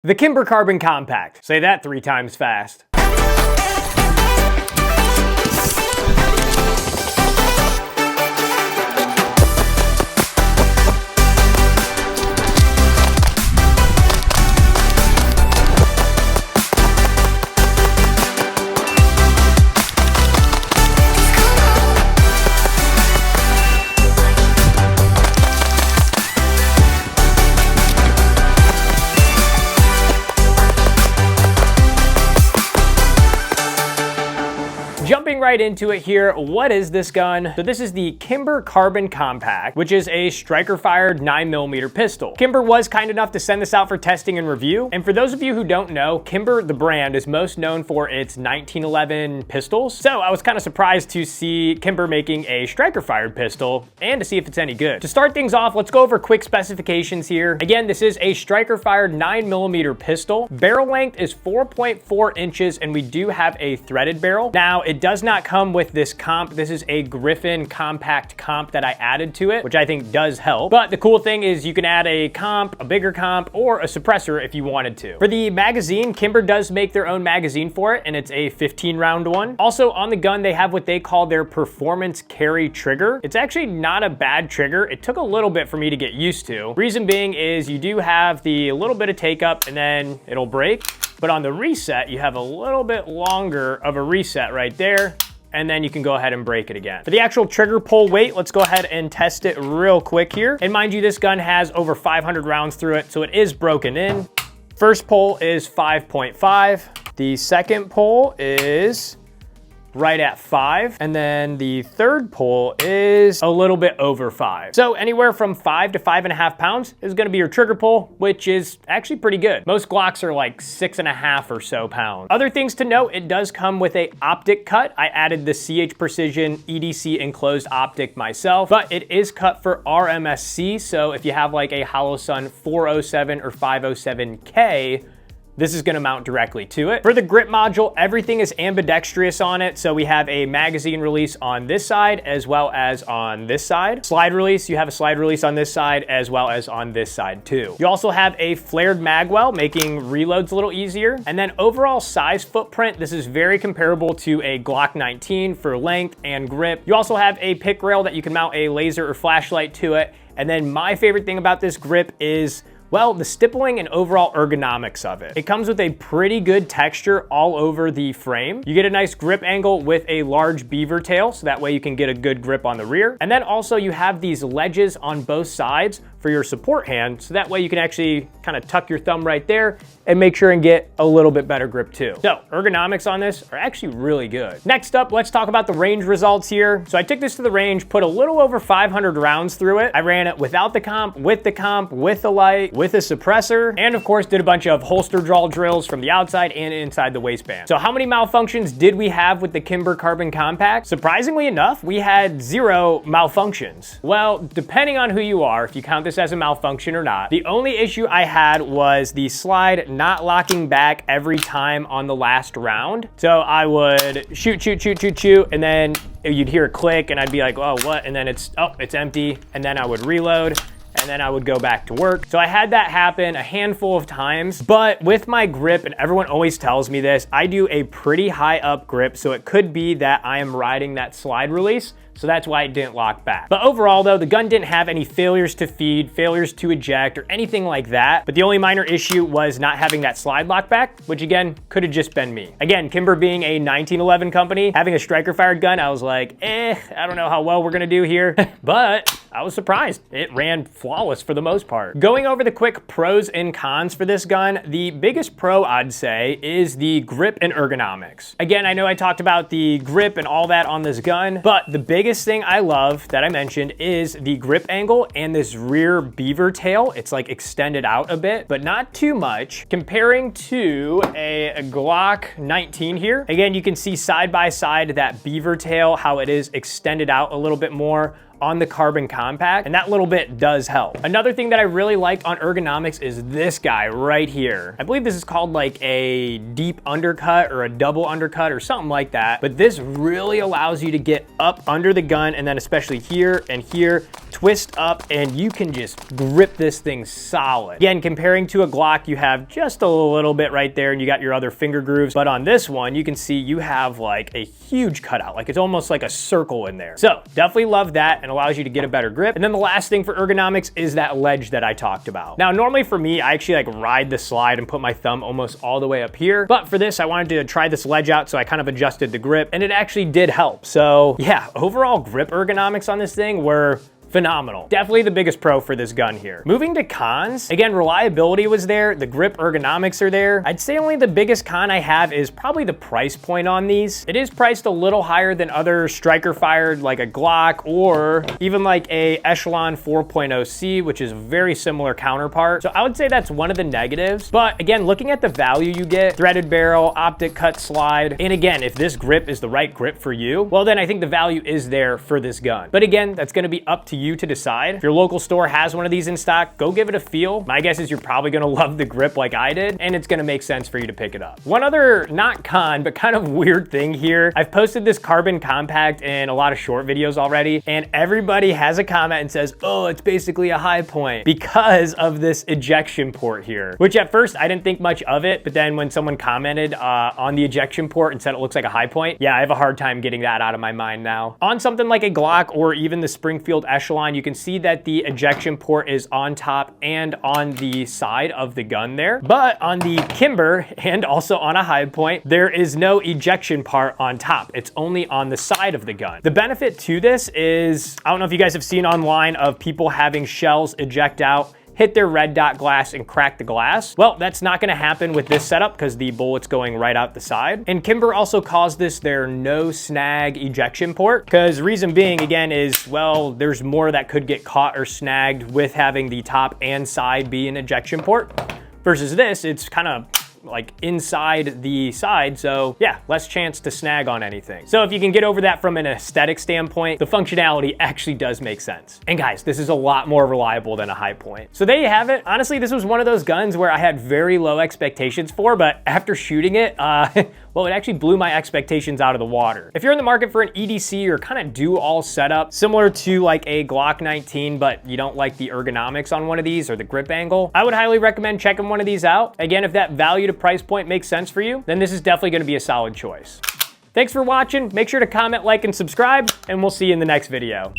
The Kimber Carbon Compact. Say that 3 times fast. Jumping right into it here, what is this gun? So this is the Kimber Carbon Compact, which is a striker-fired 9mm pistol. Kimber was kind enough to send this out for testing and review. And for those of you who don't know, Kimber, the brand, is most known for its 1911 pistols. So I was kind of surprised to see Kimber making a striker-fired pistol and to see if it's any good. To start things off, let's go over quick specifications here. Again, this is a striker-fired 9mm pistol. Barrel length is 4.4 inches, and we do have a threaded barrel. Now, it does not come with this comp. This is a Griffin compact comp that I added to it, which I think does help. But the cool thing is you can add a comp, a bigger comp, or a suppressor if you wanted to. For the magazine, Kimber does make their own magazine for it, and it's a 15-round one. Also on the gun, they have what they call their performance carry trigger. It's actually not a bad trigger. It took a little bit for me to get used to. Reason being is you do have the little bit of take up and then it'll break. But on the reset, you have a little bit longer of a reset right there, and then you can go ahead and break it again. For the actual trigger pull weight, let's go ahead and test it real quick here. And mind you, this gun has over 500 rounds through it, so it is broken in. First pull is 5.5. The second pull is right at 5, and then the third pull is a little bit over 5. So anywhere from 5 to 5.5 pounds is gonna be your trigger pull, which is actually pretty good. Most Glocks are like 6.5 or so pounds. Other things to note, it does come with a optic cut. I added the CH Precision EDC enclosed optic myself, but it is cut for RMSC, so if you have like a Holosun 407 or 507K, this is gonna mount directly to it. For the grip module, everything is ambidextrous on it. So we have a magazine release on this side as well as on this side. Slide release, you have a slide release on this side as well as on this side too. You also have a flared magwell, making reloads a little easier. And then overall size footprint, this is very comparable to a Glock 19 for length and grip. You also have a pick rail that you can mount a laser or flashlight to it. And then my favorite thing about this grip is, well, the stippling and overall ergonomics of it. It comes with a pretty good texture all over the frame. You get a nice grip angle with a large beaver tail, so that way you can get a good grip on the rear. And then also you have these ledges on both sides for your support hand, so that way you can actually kind of tuck your thumb right there and make sure and get a little bit better grip too. So ergonomics on this are actually really good. Next up, let's talk about the range results here. So I took this to the range, put a little over 500 rounds through it. I ran it without the comp, with the light, with a suppressor, and of course did a bunch of holster draw drills from the outside and inside the waistband. So how many malfunctions did we have with the Kimber Carbon Compact? Surprisingly enough, we had 0 malfunctions. Well, depending on who you are, if you count this as a malfunction or not, the only issue I had was the slide not locking back every time on the last round. So I would shoot, and then you'd hear a click and I'd be like, oh, what? And then it's empty. And then I would reload, and then I would go back to work. So I had that happen a handful of times, but with my grip, and everyone always tells me this, I do a pretty high up grip, so it could be that I am riding that slide release, so that's why it didn't lock back. But overall though, the gun didn't have any failures to feed, failures to eject, or anything like that. But the only minor issue was not having that slide lock back, which again, could have just been me. Again, Kimber being a 1911 company, having a striker fired gun, I was like, I don't know how well we're gonna do here, but I was surprised. It ran flawless for the most part. Going over the quick pros and cons for this gun, the biggest pro I'd say is the grip and ergonomics. Again, I know I talked about the grip and all that on this gun, but the biggest thing I love that I mentioned is the grip angle and this rear beaver tail. It's like extended out a bit, but not too much. Comparing to a Glock 19 here, again, you can see side by side that beaver tail, how it is extended out a little bit more. on the Carbon Compact, and that little bit does help. Another thing that I really like on ergonomics is this guy right here. I believe this is called like a deep undercut or a double undercut or something like that, but this really allows you to get up under the gun, and then especially here and here, twist up, and you can just grip this thing solid. Again, comparing to a Glock, you have just a little bit right there and you got your other finger grooves, but on this one, you can see you have like a huge cutout, like it's almost like a circle in there. So definitely love that, and allows you to get a better grip. And then the last thing for ergonomics is that ledge that I talked about. Now, normally for me, I actually like ride the slide and put my thumb almost all the way up here, but for this, I wanted to try this ledge out, so I kind of adjusted the grip, and it actually did help. So yeah, overall grip ergonomics on this thing were phenomenal. Definitely the biggest pro for this gun here. Moving to cons, again, reliability was there, the grip ergonomics are there. I'd say only the biggest con I have is probably the price point on these. It is priced a little higher than other striker fired, like a Glock, or even like a Echelon 4.0C, which is a very similar counterpart. So I would say that's one of the negatives. But again, looking at the value you get, threaded barrel, optic cut slide, and again, if this grip is the right grip for you, well then I think the value is there for this gun. But again, that's gonna be up to you to decide. If your local store has one of these in stock, go give it a feel. My guess is you're probably gonna love the grip like I did, and it's gonna make sense for you to pick it up. One other, not con, but kind of weird thing here, I've posted this Carbon Compact in a lot of short videos already, and everybody has a comment and says, oh, it's basically a high point because of this ejection port here, which at first I didn't think much of it, but then when someone commented on the ejection port and said it looks like a high point, yeah, I have a hard time getting that out of my mind now. On something like a Glock or even the Springfield Echelon, you can see that the ejection port is on top and on the side of the gun there. But on the Kimber and also on a high point, there is no ejection part on top. It's only on the side of the gun. The benefit to this is, I don't know if you guys have seen online of people having shells eject out, hit their red dot glass and crack the glass. Well, that's not gonna happen with this setup because the bullet's going right out the side. And Kimber also calls this their no snag ejection port, because reason being, again, is, well, there's more that could get caught or snagged with having the top and side be an ejection port. Versus this, it's kind of like inside the side, so yeah, less chance to snag on anything. So if you can get over that from an aesthetic standpoint, the functionality actually does make sense. And guys, this is a lot more reliable than a high point. So there you have it. Honestly, this was one of those guns where I had very low expectations for, but after shooting it, well, it actually blew my expectations out of the water. If you're in the market for an EDC or kind of do-all setup, similar to like a Glock 19, but you don't like the ergonomics on one of these or the grip angle, I would highly recommend checking one of these out. Again, if that value to price point makes sense for you, then this is definitely gonna be a solid choice. Thanks for watching. Make sure to comment, like, and subscribe, and we'll see you in the next video.